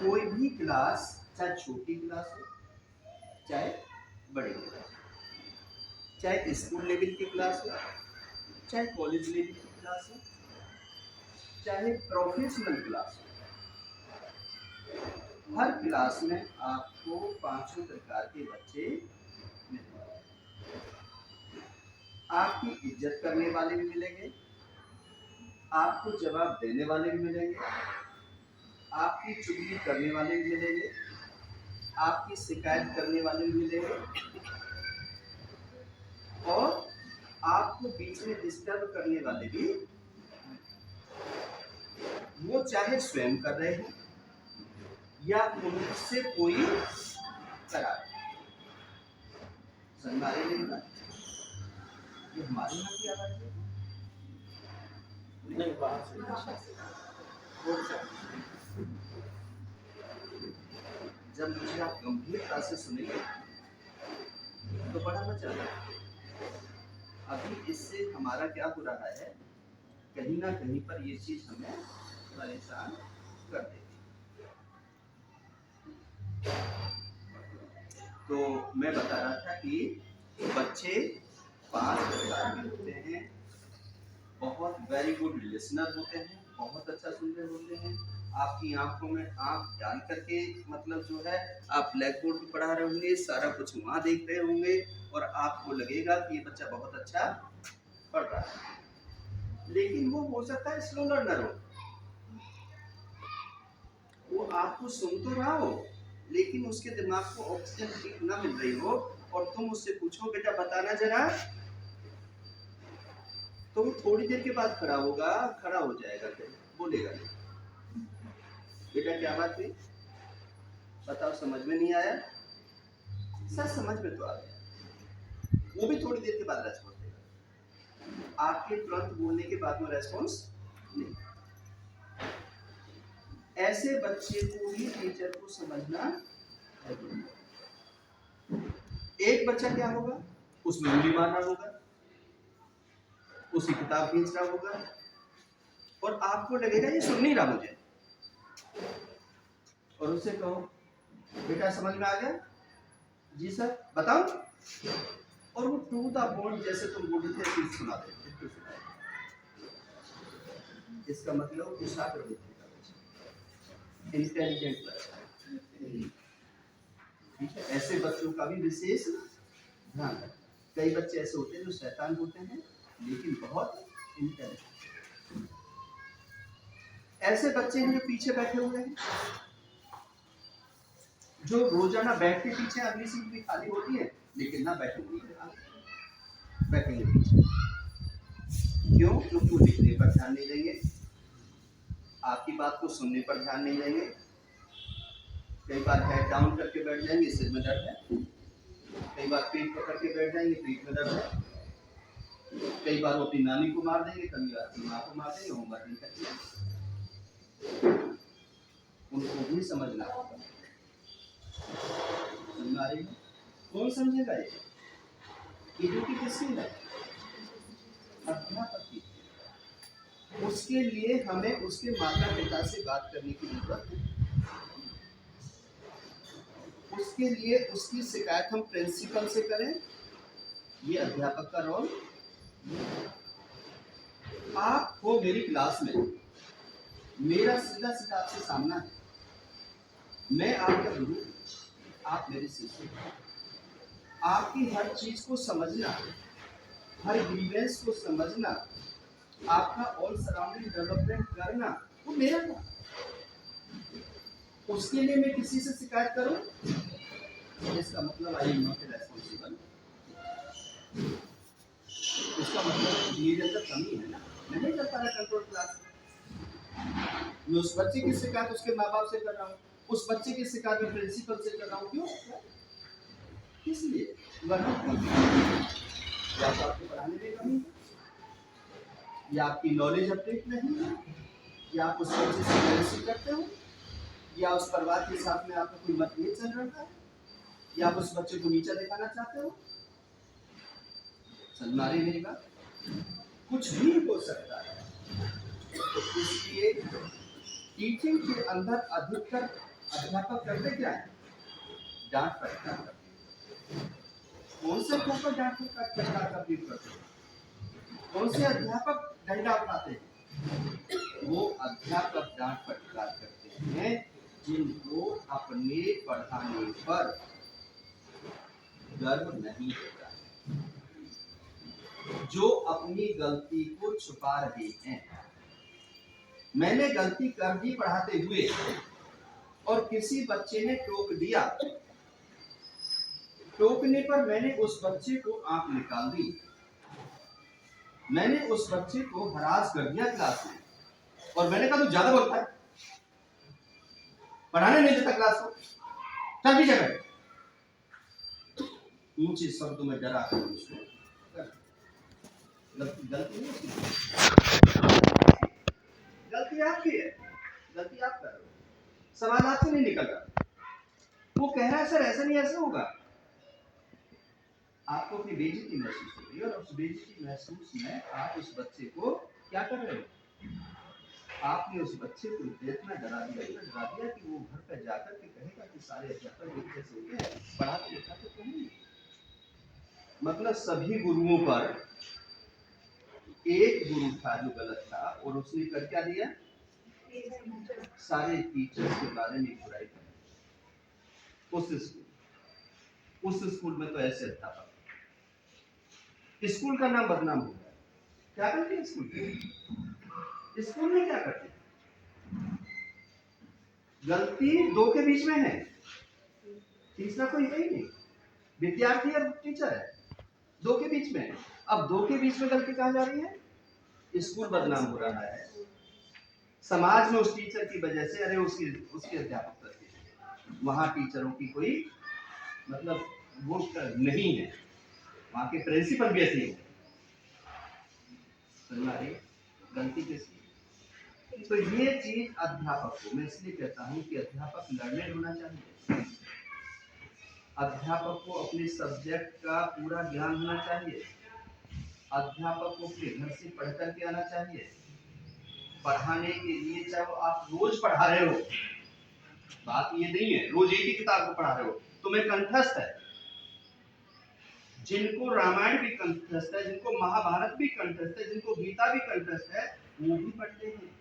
कोई भी क्लास, चाहे छोटी क्लास हो चाहे बड़ी क्लास हो, चाहे स्कूल लेवल की क्लास हो, चाहे कॉलेज लेवल की क्लास हो, चाहे प्रोफेशनल क्लास हो, हर क्लास में आपको पांचों प्रकार के बच्चे मिलेंगे। आपकी इज्जत करने वाले भी मिलेंगे, आपको जवाब देने वाले भी मिलेंगे, आपकी चुगली करने वाले भी मिलेंगे, आपकी शिकायत करने वाले भी मिलेंगे, और आपको बीच में डिस्टर्ब करने वाले भी, वो चाहे स्वयं कर रहे हो या उनसे कोई करा रहे। हमारे लिए ना, ये हमारे यहाँ की आवाज है नहीं, बाहर से जब मुझे आप गंभीरता से सुनेंगे तो बड़ा मजा आएगा। अभी इससे हमारा क्या हो रहा है, कहीं ना कहीं पर ये चीज हमें परेशान कर देती। तो मैं बता रहा था कि बच्चे 5 प्रकार के होते हैं। बहुत वेरी गुड लिसनर होते हैं, बहुत अच्छा सुनते होते हैं। आपकी आंखों में आंख डाल करके मतलब जो है आप ब्लैक बोर्ड पर पढ़ा रहे होंगे, सारा कुछ वहाँ देख रहे होंगे और आपको लगेगा कि ये बच्चा बहुत अच्छा पढ़ रहा है। लेकिन वो हो सकता है स्लो लर्नर हो, वो आपको सुन तो रहा हो लेकिन उसके दिमाग को ऑक्सीजन ठीक ना मिल रही हो, और तुम उससे पूछो बेटा बताना जरा, तो वो थोड़ी देर के बाद खड़ा होगा, खड़ा हो जाएगा, फिर बोलेगा बेटा क्या बात हुई, बताओ समझ में नहीं आया। सर समझ में तो आ गया, वो भी थोड़ी देर के बाद रेस्पॉन्स देगा, आपके तुरंत बोलने के बाद में रेस्पॉन्स नहीं। ऐसे बच्चे को ही टीचर को समझना है। एक बच्चा क्या होगा, उसमें उंगली मारना होगा, उसकी किताब खींच रहा होगा और आपको लगेगा ये सुन नहीं रहा मुझे, और उससे कहो बेटा समझ में आ गया, जी सर बताओ, और वो टू द पॉइंट जैसे तुम बोल रहे थे सुना देते। इसका मतलब कुशाग्र बुद्धि का बच्चा, इंटेलिजेंट बच्चा, ठीक है। ऐसे बच्चों का भी विशेष ध्यान रखें। कई बच्चे ऐसे होते हैं जो शैतान होते हैं लेकिन बहुत इंटेलिजेंट। ऐसे बच्चे हैं जो पीछे बैठे हुए हैं, जो रोजाना बैठ के पीछे अगली सीट भी खाली होती है लेकिन ना बैठेंगे, बैठेंगे पीछे। क्यों? क्योंकि वो लिखने पर ध्यान नहीं देंगे, आपकी बात को सुनने पर ध्यान नहीं देंगे। कई बार हेड डाउन करके बैठ जाएंगे, सिर में दर्द है, कई बार पेट पकड़ के बैठ जाएंगे, पेट में दर्द है, कई बार वो अपनी नानी को मार देंगे, कई बार अपनी माँ को मार देंगे, होमवर्क नहीं करते। उनको भी समझना होगा। कौन समझेगा ये ड्यूटी किसकी है? अध्यापक की। उसके लिए हमें उसके माता पिता से बात करने की जरूरत है, उसके लिए उसकी शिकायत हम प्रिंसिपल से करें, ये अध्यापक का रोल। आप हो मेरी क्लास में, मेरा सीधा सीधा आपसे सामना है, मैं आपका गुरु, आप मेरे शिष्य, आपकी हर चीज को समझना, हर ग्रीवेंस को समझना, आपका ऑल सराउंडिंग डेवलपमेंट करना, वो मेरा काम। उसके लिए मैं किसी से शिकायत करूं, इसका मतलब आई एम नॉट रेस्पॉन्सिबल। इसका मतलब मेरे अंदर कमी है ना, मैं नहीं कर पा रहा कंट्रोल क्लास। मैं उस बच्चे की शिकायत उसके माँ बाप से कर रहा हूँ, उस बच्चे की शिकायत मैं प्रिंसिपल से कर रहा हूँ। क्यों? किस लिए? या तो आपको पढ़ाने में कमी है, या आपकी नॉलेज अपडेट नहीं है, या आप उस बच्चे से जेलसी करते हो, या उस परिवार के साथ में आपका कोई मतभेद चल रहा है, या आप उस बच्चे को नीचा दिखाना चाहते हो। सन्मारी मेरी बात, कुछ भी हो सकता है। इसलिए टीचिंग के अंदर अधिकतर अध्यापक करते क्या है? डांट फटकार करते हैं। कौन से ऊपर डांट फटकार का प्रयोग करते हैं? कौन से अध्यापक डंडा उठाते हैं? वो अध्यापक डांट फटकार करते हैं जिनको अपने पढ़ाने पर गर्व नहीं होता, जो अपनी गलती को छुपा रहे हैं। मैंने गलती कर दी पढ़ाते हुए और किसी बच्चे ने टोक दिया, टोकने पर मैंने उस बच्चे को आंख निकाल दी, मैंने उस बच्चे को हरास कर दिया क्लास में और मैंने कहा तू ज्यादा बोलता है, पढ़ाने नहीं देता क्लास को, चल पीछे बैठ। ऊंचे शब्दों में डरा कर उसको गलती नहीं उसकी, गलती आपकी है, गलती आप कर रहे हो, सवाल आपसे नहीं निकल रहा। वो कह रहा है सर ऐसा नहीं ऐसा होगा, आपको अपनी बेइज्जती महसूस हो रही है और उस बेइज्जती महसूस में आप उस बच्चे को क्या कर रहे हो? आपने उस बच्चे को इतना डरा दिया कि वो घर पर जाकर के कहेगा कि सारे अध्यापक एक जैसे होते हैं, पढ़ाते लिखाते तो नहीं। मतलब सभी गुरुओं पर एक गुरु था जो गलत था और उसने कर क्या दिया? सारे टीचर्स के बारे में बुराई कर। उस स्कूल में तो ऐसे अध्यापक, स्कूल का नाम बदनाम हो गया। क्या करते हैं स्कूल में क्या करते हैं? गलती दो के बीच में है, तीसरा कोई है ही नहीं, विद्यार्थी और टीचर है, दो के बीच में है। अब दो के बीच में गलती कहाँ जा रही है? स्कूल बदनाम हो रहा है, समाज में उस टीचर की वजह से, अरे उसके अध्यापक करते, वहां टीचरों की कोई मतलब वो नहीं है, वहां के प्रिंसिपल भी ऐसे ही है, गलती किसकी? तो ये चीज अध्यापक को, मैं इसलिए कहता हूं कि अध्यापक लर्नेड होना चाहिए, अध्यापक को अपने सब्जेक्ट का पूरा ज्ञान होना चाहिए, अध्यापक को अपने घर से पढ़ करके आना चाहिए। पढ़ाने के लिए चाहे वो आप रोज पढ़ा रहे हो, बात ये नहीं है रोज एक ही किताब को पढ़ा रहे हो, तुम्हें कंठस्थ है, जिनको रामायण भी कंठस्थ है, जिनको महाभारत भी कंठस्थ है, जिनको गीता भी कंठस्थ है, वो भी पढ़ते हैं,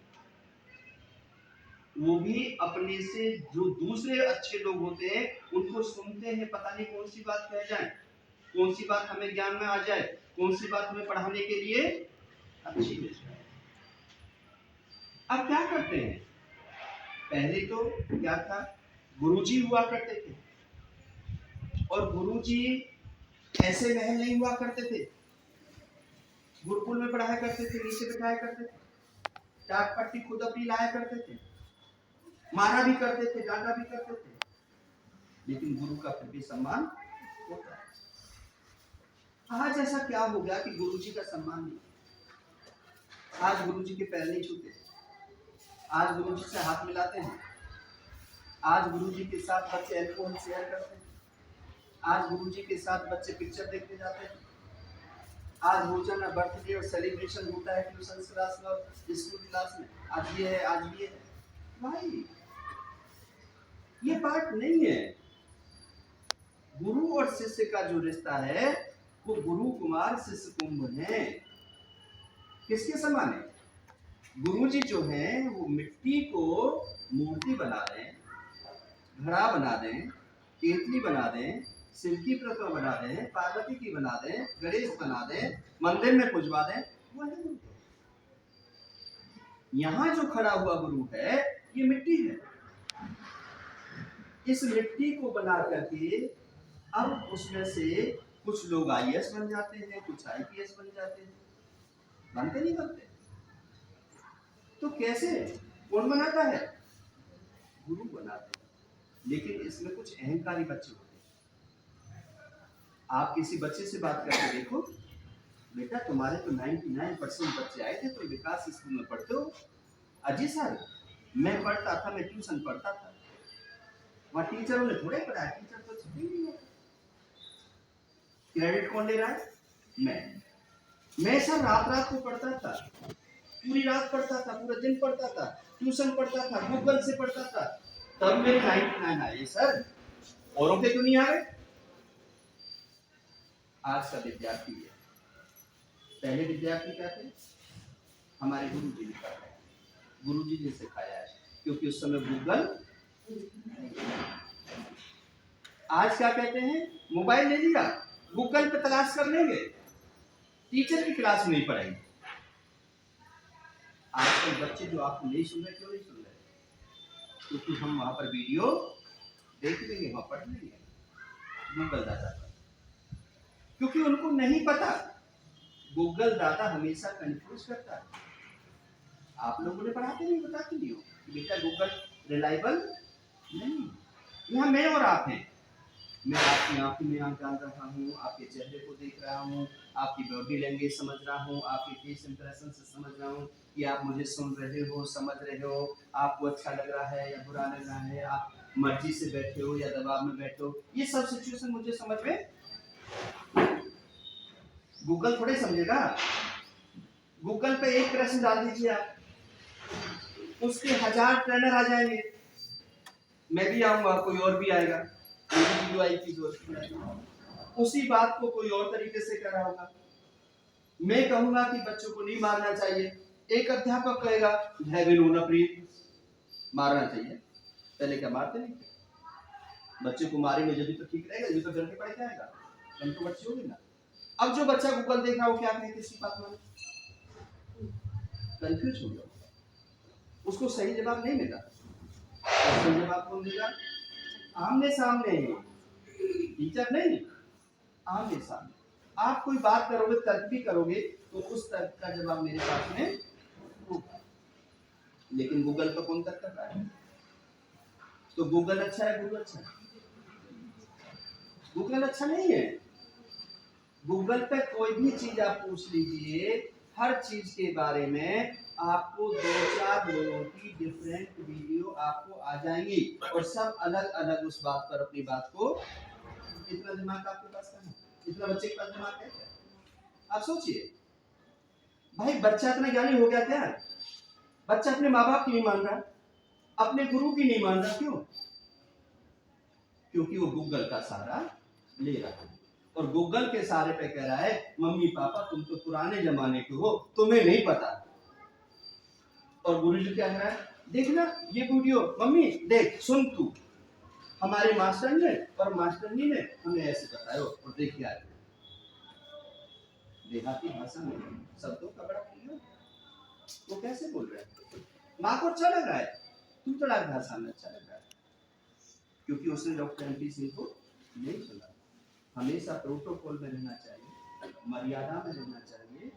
वो भी अपने से जो दूसरे अच्छे लोग होते हैं उनको सुनते हैं, पता नहीं कौन सी बात कह जाए, कौन सी बात हमें ज्ञान में आ जाए, कौन सी बात हमें पढ़ाने के लिए अच्छी मिल जाए। अब क्या करते हैं? पहले तो क्या था, गुरुजी हुआ करते थे, और गुरुजी ऐसे महल नहीं हुआ करते थे, गुरुकुल में पढ़ाया करते थे, नीचे बिठाया करते थे, चाट पट्टी खुद अपनी लाया करते थे, मारा भी करते थे, डांटा भी करते थे, लेकिन गुरु का फिर भी सम्मान होता है। आज ऐसा क्या हो गया कि गुरुजी का सम्मान नहीं? आज गुरुजी के पैर नहीं छूते, आज गुरुजी से हाथ मिलाते हैं, आज गुरुजी के साथ बच्चे एल्कोहल शेयर करते हैं, आज गुरुजी के साथ बच्चे पिक्चर देखने जाते हैं, आज रोजाना बर्थडे और सेलिब्रेशन होता है ट्यूशन क्लास में और स्कूल क्लास में, आज ये है आज ये है। भाई ये बात नहीं है। गुरु और शिष्य का जो रिश्ता है वो गुरु कुमार शिष्य कुंभ है। किसके समान है? गुरुजी जो हैं वो मिट्टी को मूर्ति बना दें, घड़ा बना दें, केतली बना दें, शिव की प्रतिमा बना दें, पार्वती की बना दें, गणेश बना दें, मंदिर में पुजवा दें, वो है गुरु। यहाँ जो खड़ा हुआ गुरु है ये मिट्टी है। इस मिट्टी को बना करके अब उसमें से कुछ लोग आईएएस बन जाते हैं, कुछ आईपीएस बन जाते हैं, बनते नहीं बनते। तो कैसे, कौन बनाता है? गुरु बनाते हैं। लेकिन इसमें कुछ अहंकारी बच्चे होते हैं। आप किसी बच्चे से बात करके देखो, बेटा तुम्हारे तो 99% बच्चे आए थे, तुम विकास स्कूल में पढ़ते हो। अजी सर मैं पढ़ता था, मैं ट्यूशन पढ़ता था, वहाँ टीचरों ने थोड़े पढ़ाया, टीचर तो छुट्टी नहीं है। क्रेडिट कौन ले रहा है? मैं सर रात को पढ़ता था, पूरी रात पढ़ता था, पूरा दिन पढ़ता था, ट्यूशन पढ़ता था, गूगल से पढ़ता था, तब मेरे 99 आए सर, औरों के क्यों नहीं आ रहे? आज का विद्यार्थी है, पहले विद्यार्थी क्या थे? हमारे गुरु जी ने पढ़ाया, गुरु जी ने सिखाया है, क्योंकि उस समय गूगल। आज क्या कहते हैं? मोबाइल ले लिया, गूगल पे तलाश कर लेंगे, टीचर की क्लास में नहीं पढ़ेंगे। आजकल बच्चे जो आपको नहीं सुन रहे, क्यों नहीं सुन रहे? क्योंकि हम वहां पर वीडियो देख लेंगे, वहां पढ़ लेंगे गूगल दादा पर, क्योंकि उनको नहीं पता। गूगल दादा हमेशा कंफ्यूज करता है। आप लोगों ने पढ़ाते नहीं, बताते नहीं हो बेटा गूगल रिलायबल नहीं। यहाँ मैं और आप हैं, मैं आपकी आंखों में आंख डाल रहा हूँ, आपके चेहरे को देख रहा हूँ, आपकी बॉडी लैंग्वेज समझ रहा हूँ, आपके फेस इंप्रेशन से समझ रहा हूँ कि आप मुझे सुन रहे हो, समझ रहे हो, आपको अच्छा लग रहा है या बुरा लग रहा है, आप मर्जी से बैठे हो या दबाव में बैठे हो, ये सब सिचुएशन मुझे समझ में। गूगल थोड़े समझेगा। गूगल पे एक प्रश्न डाल दीजिए आप, उसके 1000 ट्रेनर आ जाएंगे। मैं भी आऊंगा, कोई और भी आएगा, उसी बात को कोई और तरीके से कर रहा होगा। मैं कहूंगा कि बच्चों को नहीं मारना चाहिए, एक अध्यापक कहेगा मारना चाहिए। पहले क्या मारते नहीं थे? बच्चे को मारेंगे जब तो ठीक रहेगा, ये तो डर के पड़ जाएगा, कंट्रोवर्सी होगी ना। अब जो बच्चा गूगल देख रहा हो, क्या कहे किसी बात में कंफ्यूज हो गया, उसको सही जवाब नहीं मिला। सही जवाब कौन देगा? आमने सामने, टीचर नहीं, आमने सामने। आप कोई बात करोगे, तर्क भी करोगे, तो उस तर्क का जवाब मेरे पास में होगा। लेकिन गूगल पर कौन तर्क कर रहा है? तो गूगल अच्छा है, गूगल अच्छा है? गूगल अच्छा नहीं है। गूगल पे कोई भी चीज आप पूछ लीजिए, हर चीज के बारे में आपको 2-4 लोगों की डिफरेंट वीडियो आपको आ जाएंगी, और सब अलग अलग उस बात पर अपनी बात को। इतना दिमाग आपके पास है? इतना बच्चे के पास दिमाग है? आप सोचिए भाई, बच्चा इतना ज्ञानी हो गया क्या? बच्चा अपने माँ बाप की नहीं मान रहा, अपने गुरु की नहीं मान रहा। क्यों? क्योंकि वो गूगल का सहारा ले रहा है, और गूगल के सहारे पे कह रहा है मम्मी पापा तुम तो पुराने जमाने के हो, तुम्हें नहीं पता। और गुरुजी क्या कह रहा है? देखना ये वीडियो, मम्मी देख, सुन तू, हमारे मास्टर ने और मास्टरनी ने हमें ऐसे बताया, और देख क्या है। देहाती भाषा में शब्दों का बड़ा प्रयोग, वो कैसे बोल रहे हैं? माँ को अच्छा लग रहा है, तू तो डाक भाषा में अच्छा लग रहा है, क्योंकि उसने डॉक्टर एमपी सिंह को नहीं सुना। हमेशा प्रोटोकॉल में रहना चाहिए, मर्यादा में रहना चाहिए,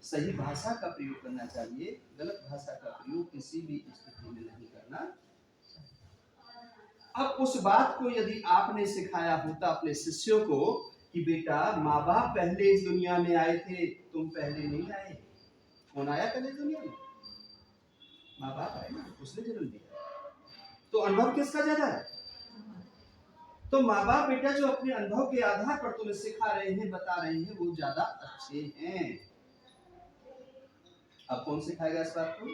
सही भाषा का प्रयोग करना चाहिए, गलत भाषा का प्रयोग किसी भी स्थिति में नहीं करना चाहिए। अब उस बात को यदि आपने सिखाया होता अपने शिष्यों को कि बेटा माँ बाप पहले इस दुनिया में आए थे, तुम पहले नहीं आए। कौन आया पहले दुनिया में? माँ बाप आए ना, उसने जन्म दिया। तो अनुभव किसका ज्यादा है? तो माँ बाप बेटा जो अपने अनुभव के आधार पर तुम्हें सिखा रहे हैं, बता रहे हैं, वो ज्यादा अच्छे हैं। अब कौन सिखाएगा इस बात को?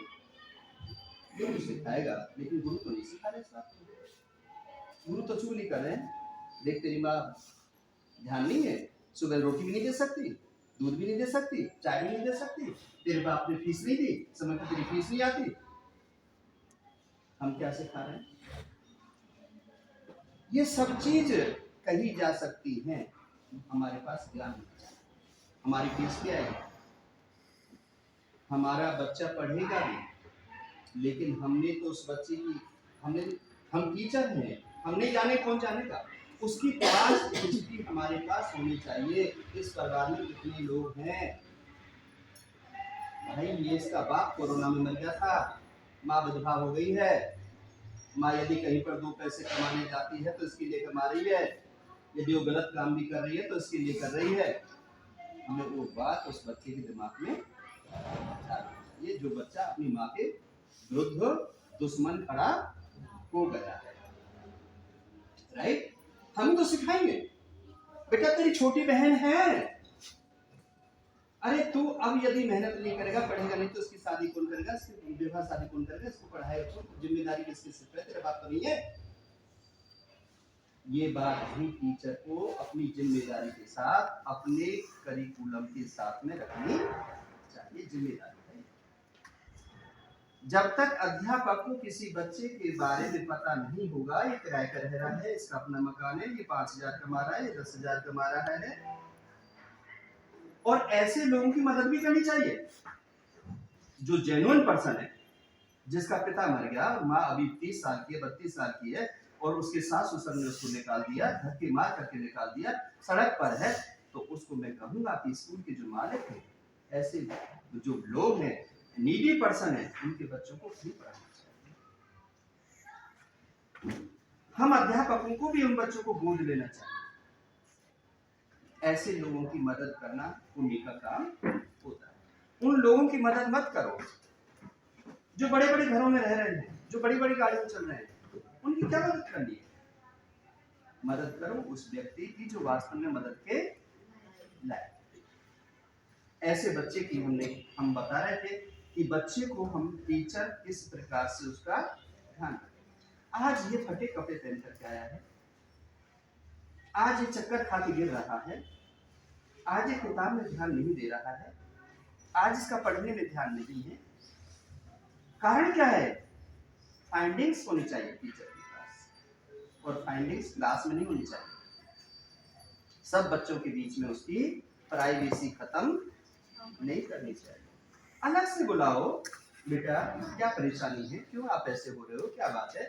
गुरु सिखाएगा, लेकिन गुरु तो नहीं सिखा रहे इस बात को। गुरु तो चुगली कर रहे हैं, देख तेरी माँ ध्यान नहीं है, सुबह रोटी भी नहीं दे सकती, दूध भी नहीं दे सकती, चाय भी नहीं दे सकती, तेरे बाप ने फीस नहीं दी, समय पर तेरी फीस नहीं आती। हम क्या सिखा रहे हैं? ये सब चीज कही जा सकती है, हमारे पास ज्ञान होना चाहिए। हमारी फीस क्या है? हमारा बच्चा पढ़ेगा भी, लेकिन हमने तो उस बच्चे की, हम टीचर हैं, हम नहीं जाने कौन जानेगा, उसकी पास हिस्ट्री हमारे पास होनी चाहिए। इस परिवार में कितने लोग हैं? भाई ये इसका बाप कोरोना में मर गया था, माँ विधवा हो गई है, माँ यदि कहीं पर 2 पैसे कमाने जाती है तो इसके लिए कमा रही है, यदि वो गलत काम भी कर रही है तो इसके लिए कर रही है। हमें वो बात उस बच्चे के दिमाग में, ये जो बच्चा अपनी माँ के विरुद्ध दुश्मन खड़ा हो गया है, राइट? हम तो सिखाएंगे बेटा तेरी छोटी बहन है, अरे तू अब यदि मेहनत नहीं करेगा, पढ़ेगा नहीं, तो उसकी शादी कौन करेगा, इसकी विवाह शादी कौन करेगा, इसको पढ़ाएगा कौन, जिम्मेदारी किसके सिर पे है, तेरा बाप तो नहीं है। ये बात भी टीचर को अपनी जिम्मेदारी के साथ अपने करिकुलम के साथ में रखनी चाहिए, जिम्मेदारी है। जब तक अध्यापक को किसी बच्चे के बारे में पता नहीं होगा, ये किराए का रह रहा है, इसका अपना मकान है, ये 5,000 कमा रहा है, ये 10,000 कमा रहा है, और ऐसे लोगों की मदद भी करनी चाहिए। जो जेन्युइन पर्सन है, जिसका पिता मर गया, माँ अभी 30 साल की है, 32 साल की है, और उसके सास ससुर ने उसको निकाल दिया, धक्के मार करके निकाल दिया, सड़क पर है, तो उसको मैं कहूंगा कि स्कूल के जो मालिक हैं, ऐसे जो लोग हैं, नीडी पर्सन है, उनके बच्चों को फ्री पढ़ाना चाहिए। हम अध्यापकों को भी उन बच्चों को गोद लेना चाहिए। ऐसे लोगों की मदद करना पुण्य का काम होता है। उन लोगों की मदद मत करो जो बड़े बड़े घरों में रह रहे हैं, जो बड़ी बड़ी गाड़ियों चल रहे हैं, उनकी क्या मदद करनी है। मदद करो उस व्यक्ति की जो वास्तव में मदद के लायक। ऐसे बच्चे की हम बता रहे थे कि बच्चे को हम टीचर किस प्रकार से उसका ध्यान रखें। आज ये फटे कपड़े पहन करके आया है, आज ये चक्कर खा के गिर रहा है, आज ये किताब में ध्यान नहीं दे रहा है, आज इसका पढ़ने में ध्यान नहीं है। कारण क्या है? फाइंडिंग्स होनी चाहिए टीचर के पास, और फाइंडिंग्स क्लास में नहीं होनी चाहिए। सब बच्चों के बीच में उसकी प्राइवेसी खत्म नहीं करनी चाहिए। अलग से बुलाओ, बेटा क्या परेशानी है, क्यों आप ऐसे हो रहे हो, क्या बात है,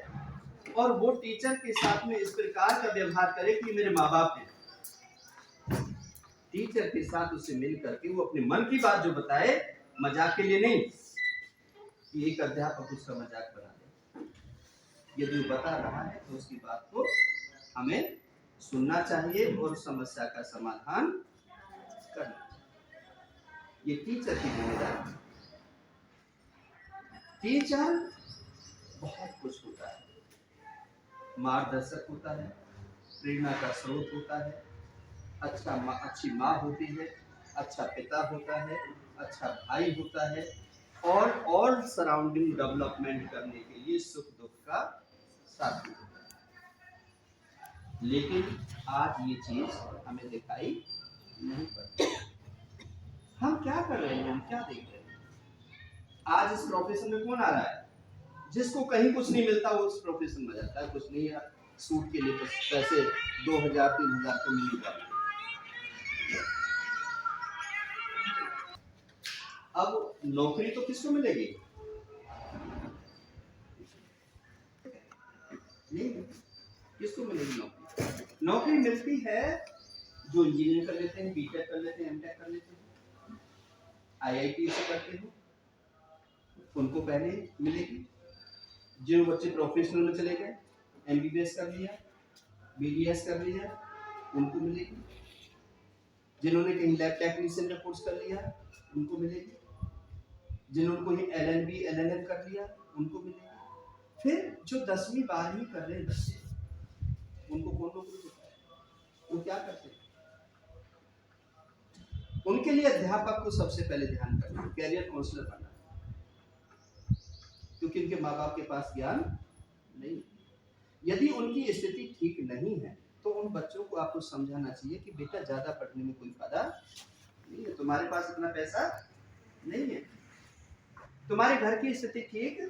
और वो टीचर के साथ में इस प्रकार का व्यवहार करे कि मेरे माँ बाप हैं। टीचर के साथ उसे मिल करके वो अपने मन की बात जो बताए, मजाक के लिए नहीं कि एक अध्यापक उसका मजाक बना दे। यदि वो बता रहा है तो उसकी बात को हमें सुनना चाहिए और समस्या का समाधान करना चाहिए। ये टीचर की जिम्मेदारी। टीचर बहुत कुछ होता है, मार्गदर्शक होता है, प्रेरणा का स्रोत होता है, अच्छी माँ होती है, अच्छा पिता होता है, अच्छा भाई होता है, और ऑल सराउंडिंग डेवलपमेंट करने के लिए सुख दुख का साथी होता है। लेकिन आज ये चीज हमें दिखाई नहीं पड़ती। हम क्या कर रहे हैं, हम क्या देख रहे हैं? आज इस प्रोफेशन में कौन आ रहा है? जिसको कहीं कुछ नहीं मिलता वो उस प्रोफेशन में जाता है। कुछ नहीं है, सूट के लिए पैसे 2,000 3,000 तो मिल जाते हैं। अब नौकरी तो किसको मिलेगी? नहीं, किसको मिलेगी नौकरी? नौकरी मिलती है जो इंजीनियर कर लेते हैं, बीटेक कर लेते हैं, एमटेक कर लेते हैं, आईआईटी से करते हैं, उनको पहले मिलेगी। जो बच्चे प्रोफेशनल में चले गए, एमबीबीएस कर लिया, बीडीएस कर लिया, उनको मिलेगी। जिन्होंने कहीं लैब टेक्नीशियन का कोर्स कर लिया, उनको मिलेगी। जिन्होंने कोई एलएलबी एलएलएम कर लिया, उनको मिलेगी। फिर जो 10वीं 12वीं कर रहे हैं बच्चे, उनको कौन नौकरी देता है? वो क्या करते हैं? उनके लिए अध्यापक को सबसे पहले ध्यान करना, कैरियर काउंसलर बनना, क्योंकि उनके माँ बाप के पास ज्ञान नहीं। यदि उनकी स्थिति ठीक नहीं है तो उन बच्चों को आपको समझाना चाहिए कि बेटा ज्यादा पढ़ने में कोई फायदा नहीं है, तुम्हारे पास इतना पैसा नहीं है, तुम्हारे घर की स्थिति ठीक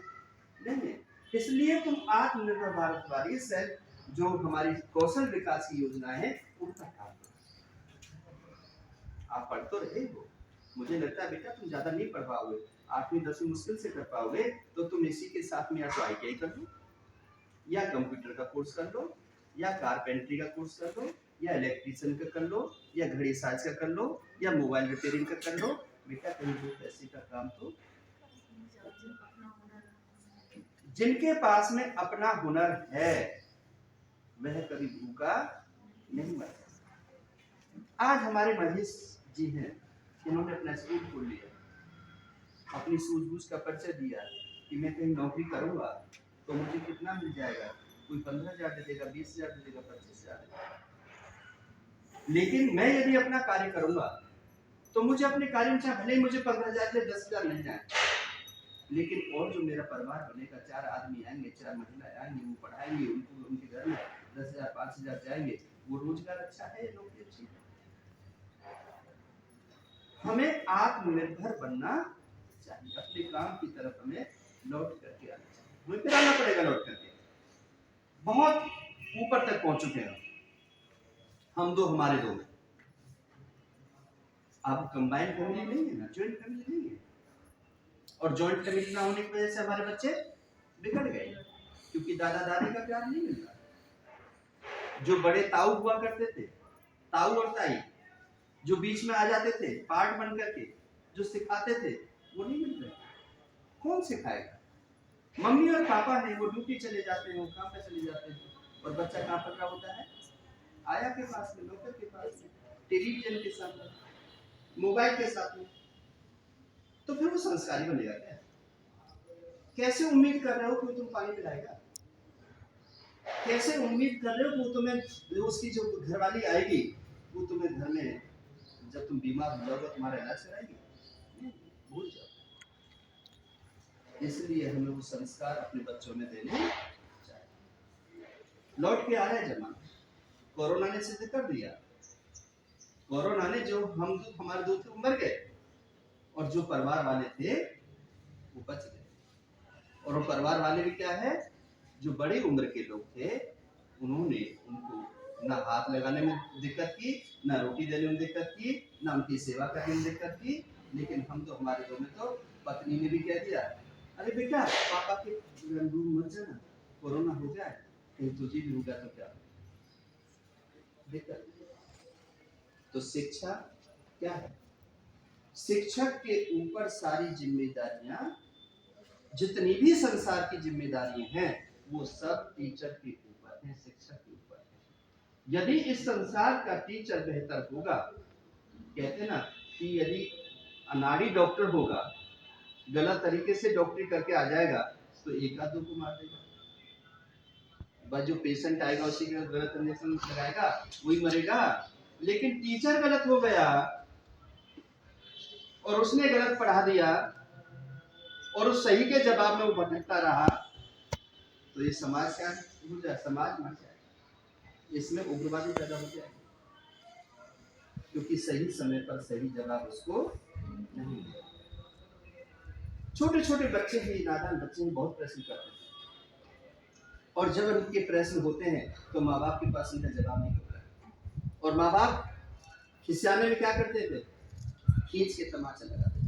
नहीं है, इसलिए तुम आत्मनिर्भर भारत वाली से जो हमारी कौशल विकास की योजना है उनका काम करो। आप पढ़ तो रहे हो, मुझे लगता है बेटा तुम ज्यादा नहीं पढ़ पाओगे, 8वीं 10वीं मुश्किल से कर पाओगे, तो तुम इसी के साथ में या तो ITI कर लो, या कंप्यूटर का कोर्स कर लो, या कारपेंटरी का कोर्स कर लो, या इलेक्ट्रीशियन का कर लो, या घड़ी साज का कर लो, या मोबाइल रिपेयरिंग का कर लो। बेटा कहीं दो पैसे का काम तो। जिनके पास में अपना हुनर है वह कभी भूखा नहीं मरता। आज हमारे महेश जी हैं, इन्होंने अपना स्कूल खोल लिया, अपनी सूझबूझ का परिचय दिया कि मैं कहीं नौकरी करूंगा तो मुझे कितना मिल जाएगा, कोई 15,000 दे देगा, 20,000 दे देगा, 25,000 दे देगा। लेकिन मैं यदि अपना कार्य करूंगा तो मुझे अपने कार्य में चाहे भले ही मुझे 15,000 से 10,000 मिल जाए, लेकिन और जो मेरा परिवार बनेगा, 4 आदमी आएंगे, 4 महिला आएंगी, वो पढ़ाएंगे, उनको उनके घर में 10,000 5,000 जाएंगे, वो रोजगार अच्छा है, नौकरी अच्छी है। हमें आत्मनिर्भर बनना चाहिए, अपने काम की तरफ हमें लौट करके आना चाहिए, हमें फिर आना पड़ेगा लौट करके। बहुत ऊपर तक पहुंच चुके हैं हम दो हमारे दो में। आप कंबाइन फैमिली नहीं है ना, ज्वाइंट फैमिली नहीं है, और ज्वाइंट फैमिली ना होने की वजह से हमारे बच्चे बिगड़ गए, क्योंकि दादा दादी का प्यार नहीं मिलता। जो बड़े ताऊ हुआ करते थे, ताऊ और ताई, जो बीच में आ जाते थे पार्ट बन करके, जो सिखाते थे, वो नहीं मिल रहे। कौन सिखाएगा? मम्मी और पापा है, वो ड्यूटी चले जाते हैं, वो काम पे चले जाते हैं, और बच्चा कहाँ पर रहा होता है? आया के पास में, नौकर के पास में, टेलीविजन के साथ में, मोबाइल के साथ में। तो फिर वो संस्कारी बनेगा क्या? कैसे उम्मीद कर रहे हो कि तुम पानी पिलाएगा? कैसे उम्मीद कर रहे हो कि तुम्हें, उसकी जो घरवाली आएगी वो तुम्हें घर में जब तुम बीमार हो जाओगे तुम्हारा इलाज कराएगी? भूल जाओ। इसलिए हमें वो संस्कार अपने बच्चों में देने चाहिए। लौट के आ रहा है जमाना, कोरोना ने सिद्ध कर दिया। कोरोना ने जो हमारे दो थे मर गए, और जो परिवार वाले थे वो बच गए। और वो परिवार वाले भी क्या है, जो बड़ी उम्र के लोग थे, उन्होंने उनको ना हाथ लगाने में दिक्कत की, ना रोटी देने में दिक्कत की, ना उनकी सेवा करने में दिक्कत की। लेकिन हम तो हमारे दो में तो पत्नी ने भी कह दिया, अरे बेटा पापा के रूम मत जाना, कोरोना हो जाए, कहीं तुझे भी हो गया तो क्या दिक्कत। तो शिक्षा क्या है? शिक्षक के ऊपर सारी जिम्मेदारियां, जितनी भी संसार की जिम्मेदारियां हैं, वो सब टीचर के ऊपर है, शिक्षक के ऊपर है। यदि इस संसार का टीचर बेहतर होगा, कहते ना कि यदि अनाड़ी डॉक्टर होगा, गलत तरीके से डॉक्टरी करके आ जाएगा, तो एक आध दो को मार देगा, बस जो पेशेंट आएगा उसी के गलत इंजेक्शन लगाएगा, वही मरेगा। लेकिन टीचर गलत हो गया और उसने गलत पढ़ा दिया, और उस सही के जवाब में वो भटकता रहा, तो ये समाज क्या हो जाए? समाज मर जाए, इसमें उग्रवादी पैदा हो जाए, क्योंकि सही समय पर सही जवाब उसको नहीं मिला। छोटे छोटे बच्चे ही, नादान बच्चे ही बहुत प्रश्न करते हैं, और जब उनके प्रश्न होते हैं तो माँ बाप के पास उनका जवाब नहीं होता, और माँ बाप खिसियाने में क्या करते थे? खींच के तमाचा लगाते थे।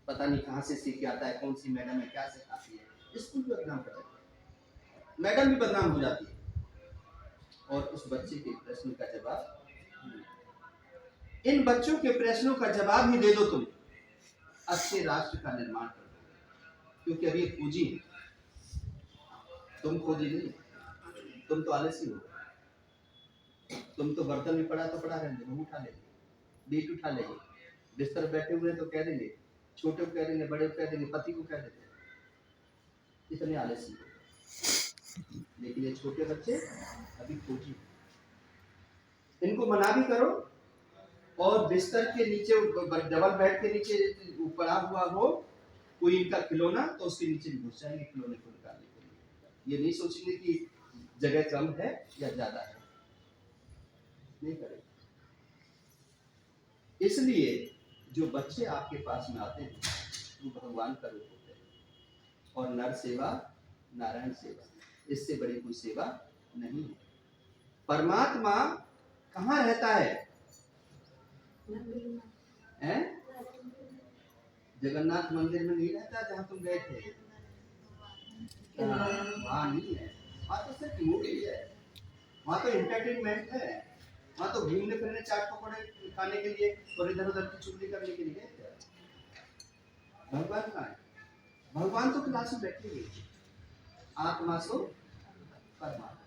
पता नहीं कहाँ से सीख के आता है, कौन सी मैडम है, क्या सिखाती है, स्कूल भी बदनाम कर देते हैं, मैडम भी बदनाम हो जाती है, और उस बच्चे के प्रश्न का जवाब, इन बच्चों के प्रश्नों का जवाब ही दे दो, तुम अच्छे राष्ट्र का निर्माण कर दो। क्योंकि अभी खोजी, तुम खोजी नहीं, तुम तो आलसी हो, तुम तो बर्तन में पड़ा तो पड़ा रहने दो, उठा लेंगे, बीट उठा लेंगे, बिस्तर बैठे हुए तो कह देंगे, छोटे को कह देंगे, बड़े को कह देंगे, पति को कह देंगे, इतने आलसी हो। लेकिन ये छोटे बच्चे अभी खोजी, इनको मना भी करो, और बिस्तर के नीचे, डबल बेड के नीचे पड़ा हुआ हो कोई इनका खिलौना, तो उसके नीचे भी घुस जाएंगे खिलौने को निकालने के लिए। ये नहीं सोचेंगे कि जगह कम है या ज्यादा है, नहीं करेंगे। इसलिए जो बच्चे आपके पास में आते हैं वो भगवान का रूप होते हैं, और नर सेवा नारायण सेवा, इससे बड़ी कोई सेवा नहीं है। परमात्मा कहाँ रहता है? जगन्नाथ मंदिर में नहीं रहता जहाँ तुम गए थे, वहाँ नहीं है, वहाँ तो सिर्फ मूवी है, वहाँ तो एंटरटेनमेंट है, वहाँ तो घूमने फिरने, चाट पकौड़े खाने के लिए और इधर उधर की चुगली करने के लिए। भगवान कहाँ है? भगवान तो क्लास में बैठे हुए, आत्मा सो परमात्मा,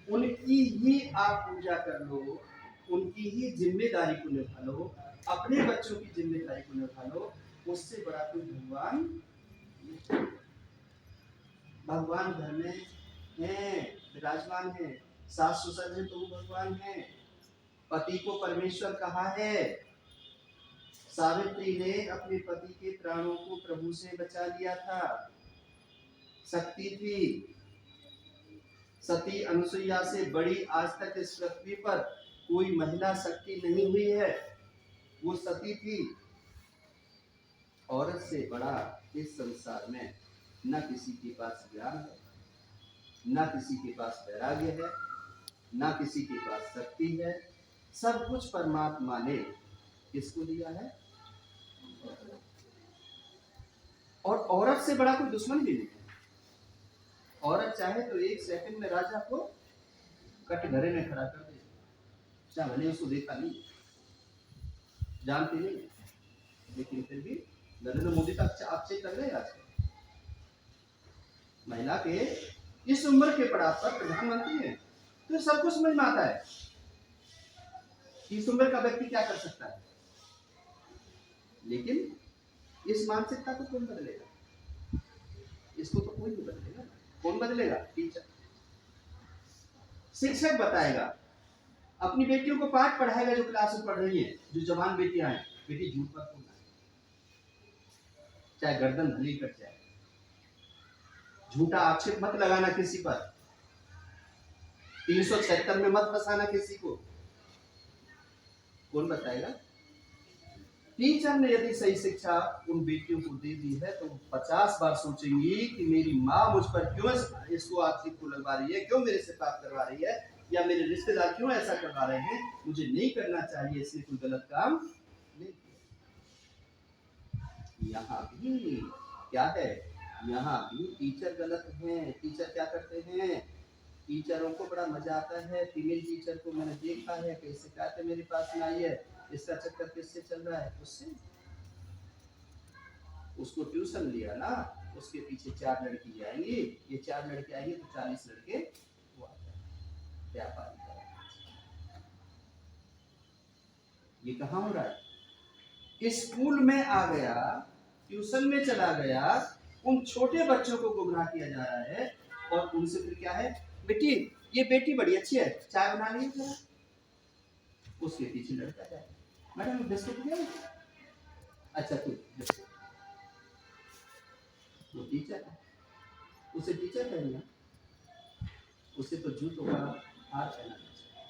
उनकी ही आप पूजा कर लो, उनकी ही जिम्मेदारी को निभा लो, अपने बच्चों की जिम्मेदारी को निभा लो, उससे बड़ा कोई भगवान नहीं। भगवान घर में है, विराजमान है, सास ससुर है तो वो भगवान है, पति को परमेश्वर कहा है। सावित्री ने अपने पति के प्राणों को प्रभु से बचा लिया था। शक्ति थी। सती अनुसुईया से बड़ी आज तक इस पृथ्वी पर कोई महिला शक्ति नहीं हुई है। वो सती थी। औरत से बड़ा इस संसार में न किसी के पास ज्ञान है, न किसी के पास वैराग्य है, न किसी के पास शक्ति है। सब कुछ परमात्मा ने किसको दिया है? और औरत से बड़ा कोई दुश्मन भी नहीं है। औरत चाहे तो एक सेकंड में राजा को कटघरे में खड़ा कर दे, चाहे भले उसको देखा नहीं, जानती नहीं, लेकिन फिर भी नरेंद्र मोदी तक आप चेक कर रहे हैं आज महिला के इस उम्र के पड़ाव पर प्रधानमंत्री है, तो सब कुछ समझ में आता है। इस उम्र का व्यक्ति क्या कर सकता है, लेकिन इस मानसिकता को कौन बदलेगा? इसको तो कोई नहीं बदलेगा। कौन बदलेगा? टीचर, शिक्षक बताएगा, अपनी बेटियों को पाठ पढ़ाएगा जो क्लास में पढ़ रही है, जो जवान बेटियां हैं। बेटी झूठ पर बोलना है, चाहे गर्दन भली कट जाए। झूठा आक्षेप मत लगाना किसी पर। 376 में मत फंसाना किसी को। कौन बताएगा? टीचर ने यदि सही शिक्षा उन बेटियों को दे दी है तो 50 बार सोचेंगी कि मेरी माँ मुझ पर क्यों इसको आक्षेप को लगवा रही है, क्यों मेरे से बात करवा रही है, या मेरे रिश्तेदार क्यों ऐसा करवा रहे हैं। मुझे नहीं करना चाहिए, इसलिए कोई गलत काम नहीं किया। यहाँ भी क्या है? यहाँ भी टीचर गलत हैं। टीचर क्या करते हैं? टीचरों को बड़ा मजा आता है। फीमेल टीचर को मैंने देखा है, कई शिकायतें मेरे पास में आई है। इसका चक्कर किससे चल रहा है? उससे। उसको ट्यूशन लिया ना, उसके पीछे 4 लड़की आएंगी, ये 4 लड़के आएंगे तो 40 लड़के वो आ जाएंगे। व्यापारी का ये कहाँ हो रहा है? स्कूल में आ गया, ट्यूशन में चला गया, उन छोटे बच्चों को गुमराह किया जा रहा है। और उनसे फिर क्या है? बेटी, ये बेटी बड़ी अच्छी है, चाय बना ली जरा। उसके पीछे लड़का जाए, मैडम बिस्कुट दिया? अच्छा तू बिस्कुट। वो टीचर है, उसे टीचर कहना, उसे तो जूतों का हार पहनाना चाहिए।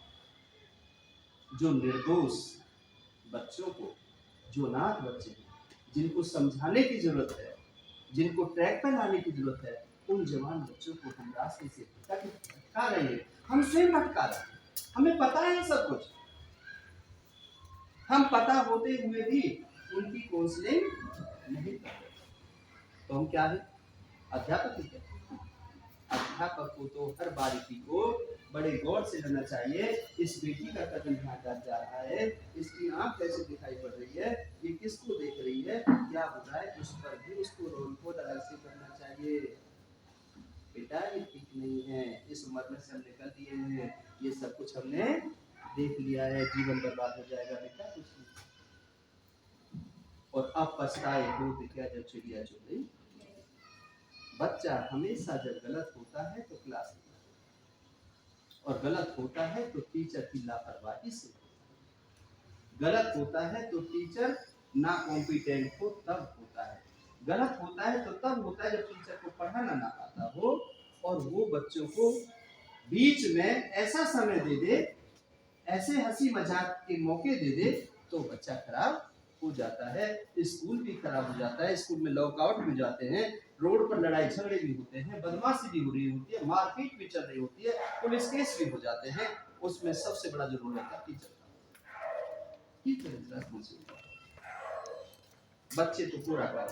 जो निर्दोष बच्चों को, जो अनाथ बच्चे हैं, जिनको समझाने की जरूरत है, जिनको ट्रैक पर लाने की जरूरत है, उन जवान बच्चों को हम रास्ते से भटका रहे हैं। हम स्वयं भटका रहे हैं। हमें पता है सब कुछ, हम पता होते हुए भी उनकी काउंसलिंग नहीं कर रहे। तो हम क्या है? अध्यापक ही है। अध्यापक को तो हर बारीकी को बड़े गौर से लेना चाहिए। इस बेटी का कदम यहाँ जा रहा है, इसकी आंख कैसे दिखाई पड़ रही है, ये किसको देख रही है, क्या हो रहा है, उस पर भी उसको रोल को अलग से करना चाहिए। बेटा ये ठीक नहीं है, इस उम्र में से हम निकल दिए हैं, ये सब कुछ हमने देख लिया है, जीवन बर्बाद हो जाएगा बेटा, कुछ नहीं। और अब पछताए हो तो क्या जब चिड़िया चुग गई। बच्चा हमेशा जब गलत होता है तो क्लास में, और गलत होता है तो टीचर की लापरवाही से, गलत होता है तो टीचर ना कॉम्पिटेंट हो तब होता है, गलत होता है तो तब होता है जब टीचर को पढ़ाना ना आता हो और वो बच्चों को बीच में ऐसा समय दे दे, ऐसे हंसी मजाक के मौके दे दे, तो बच्चा खराब हो जाता है। स्कूल भी खराब हो जाता है, स्कूल में लॉकआउट भी जाते हैं, रोड पर लड़ाई झगड़े भी होते हैं, बदमाशी भी हो रही होती है, मारपीट भी चल रही होती है, पुलिस केस भी हो जाते हैं। उसमें सबसे बड़ा जो रोल होता है टीचर का। टीचर बच्चे तो पूरा कर,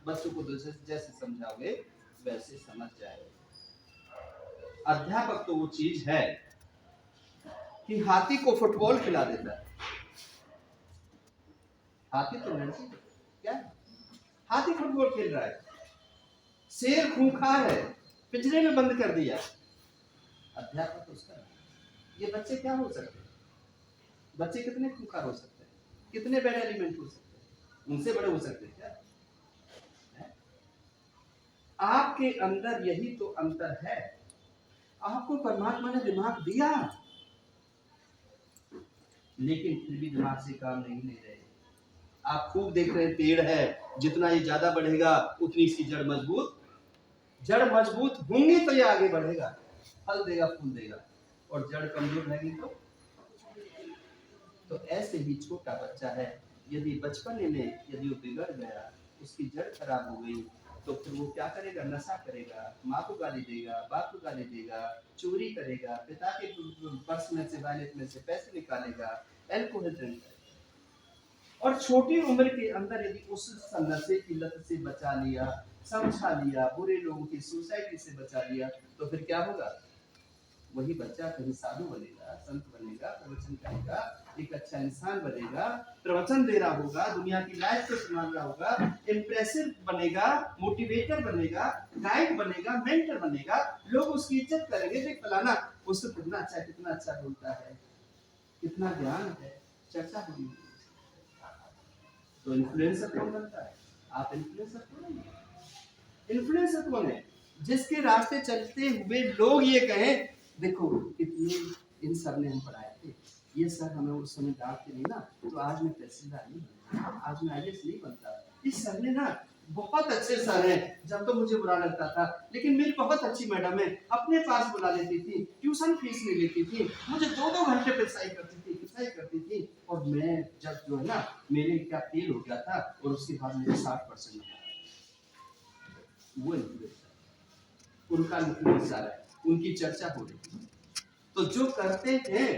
बच्चों को जैसे समझाओगे वैसे समझ जाएगा। अध्यापक तो वो चीज है कि हाथी को फुटबॉल खिला देता है। हाथी तो लड़की क्या है? हाथी फुटबॉल खेल रहा है, शेर खूंखार है, पिंजरे में बंद कर दिया। अध्यापक उसका, ये बच्चे क्या हो सकते हैं? बच्चे कितने खूंखार हो सकते हैं, कितने बैड एलिमेंट हो सकते हैं, उनसे बड़े हो सकते हैं क्या? आपके अंदर यही तो अंतर है। आपको परमात्मा ने दिमाग दिया, लेकिन फिर भी दिमाग से काम नहीं ले रहे। आप खूब देख रहे हैं पेड़ है, जितना ये ज्यादा बढ़ेगा उतनी इसकी जड़ मजबूत, जड़ मजबूत होंगी तो ये आगे बढ़ेगा, फल देगा, फूल देगा। और जड़ कमजोर रहेगी तो ऐसे ही छोटा बच्चा है, यदि बचपन में यदि वो बिगड़ गया, उसकी जड़ खराब हो गई, तो फिर वो क्या करेगा? नशा करेगा, माँ को गाली देगा, बाप को गाली देगा, चोरी करेगा, पिता के पर्स में से, वॉलेट में से पैसे निकालेगा, एल्कोहल ड्रिंक करेगा। और छोटी उम्र के अंदर यदि उस नशे की लत से बचा लिया, समझा लिया, बुरे लोगों की सोसाइटी से बचा लिया, तो फिर क्या होगा? वही बच्चा कहीं साधु बनेगा, संत बनेगा, प्रवचन करेगा, एक अच्छा इंसान बनेगा, प्रवचन दे रहा होगा, दुनिया की लाइफ को संभाल रहा होगा, इंप्रेसिव बनेगा, मोटिवेटर बनेगा, गाइड बनेगा, मेंटर बनेगा, लोग उसकी इज्जत करेंगे, देख फलाना उसको कितना अच्छा बोलता है, कितना ज्ञान है, चर्चा होगी। तो इन्फ्लुएंसर कौन बनता है? आप इन्फ्लुएंसर कौन है? इन्फ्लुएंसर कौन है? जिसके रास्ते चलते हुए लोग ये कहें, देखो कितने इन सर ने हम पढ़ाए थे, ये सर हमें उस समय डांटते नहीं ना, तो आज मैं तहसीलदार नहीं बनता, आज मैं आईएएस नहीं बनता। इस सर ने ना बहुत अच्छे सर हैं, जब तो मुझे बुरा लगता था, लेकिन मेरी बहुत अच्छी मैडम है, अपने पास बुला लेती थी, ट्यूशन फीस नहीं लेती थी, मुझे 2-2 घंटे पिटाई करती थी, और मैं जब जो है ना मेरे क्या फेल हो गया था, और उसके बाद मेरे 60% नंबर, वो इन्फ्लुएंसर, उनका इन्फ्लुएंसर है, उनकी चर्चा हो रही है। तो जो करते हैं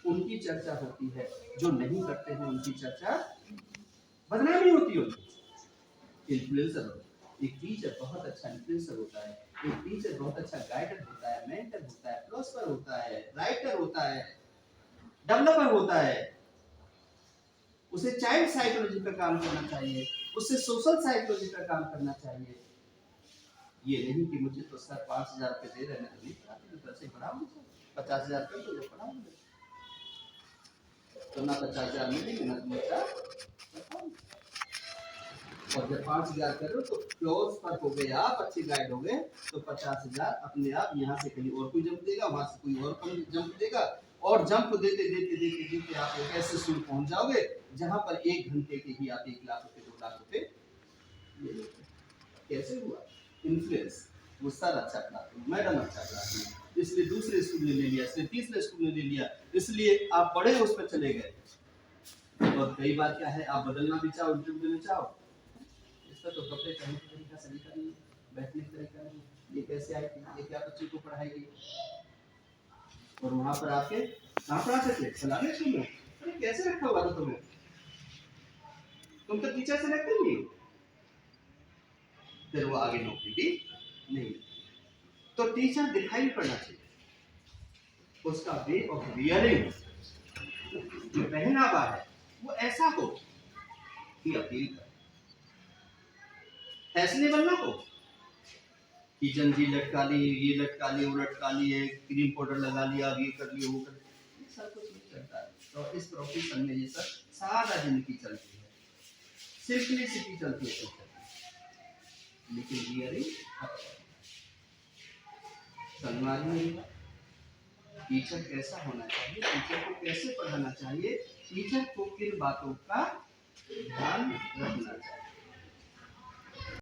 उनकी चर्चा होती है, जो नहीं करते हैं उनकी चर्चा बदनामी होती है। इन्फ्लुएंसर, एक टीचर बहुत अच्छा इन्फ्लुएंसर होता है, एक टीचर बहुत अच्छा गाइडर होता है, मेंटर होता है, फिलोसोफर होता है, राइटर होता है, डेवलपर होता है। उसे चाइल्ड साइकोलॉजी पर काम करना चाहिए, उसे सोशल साइकोलॉजी पर काम करना चाहिए। ये नहीं कि मुझे तो सर 5,000 रुपये दे रहे हैं, तो नहीं पढ़ाते, तो पैसे बढ़ाओ, 50,000 कर दो, पढ़ाओ, तो ना 50,000 मिलेंगे ना तुम बच्चा। और जब 5,000 कर रहे हो तो क्लोज पर हो गए, आप अच्छे गाइड हो गए, तो 50,000 अपने आप यहाँ से कहीं और कोई जंप देगा, वहां से कोई और कम जंप देगा, और जंप देते देते देते देते आप एक ऐसे सुर पहुंच जाओगे जहां पर 1 घंटे के ही आप 1 लाख रुपए 2 लाख रुपए ले लेते। कैसे हुआ? इन्फ्लुएंस। वो सर अच्छा पढ़ाते, मैडम अच्छा पढ़ाती, इसलिए दूसरे स्कूल ने ले लिया, इसलिए तीसरे स्कूल ने ले लिया, इसलिए आप बड़े उस पर चले गए। और कई बार क्या है, आप बदलना भी चाहो, इंटरव्यू देना चाहो, इसका तो कपड़े पहनने का तरीका सलीका नहीं, बैठने का तरीका नहीं, ये कैसे आएगी, ये क्या बच्चे को पढ़ाएगी। और वहां पर आके कहाँ पढ़ाते थे? फलाने स्कूल में। अरे कैसे रखा हुआ था तुम्हें, तुम तो टीचर से रखते नहीं। फिर वो आगे नौकरी भी नहीं। तो टीचर दिखाई पड़ना चाहिए, उसका वे ऑफ वियरिंग, जो पहनावा है वो ऐसा हो कि अपील करे, फैशनेबल ना हो कि जंजीर लटका ली, ये लटका ली, वो लटका ली है, क्रीम पाउडर लगा लिया, ये कर लिया, वो कर लिया, ये सब कुछ नहीं चलता है। तो इस प्रोफेशन में ये सब सादा जिंदगी चलती है, सिंपलिसिटी चलती है, लेकिन वियरिंग सलमान नहीं। टीचर कैसा होना चाहिए, टीचर को कैसे पढ़ाना चाहिए, टीचर को किन बातों का ध्यान रखना चाहिए।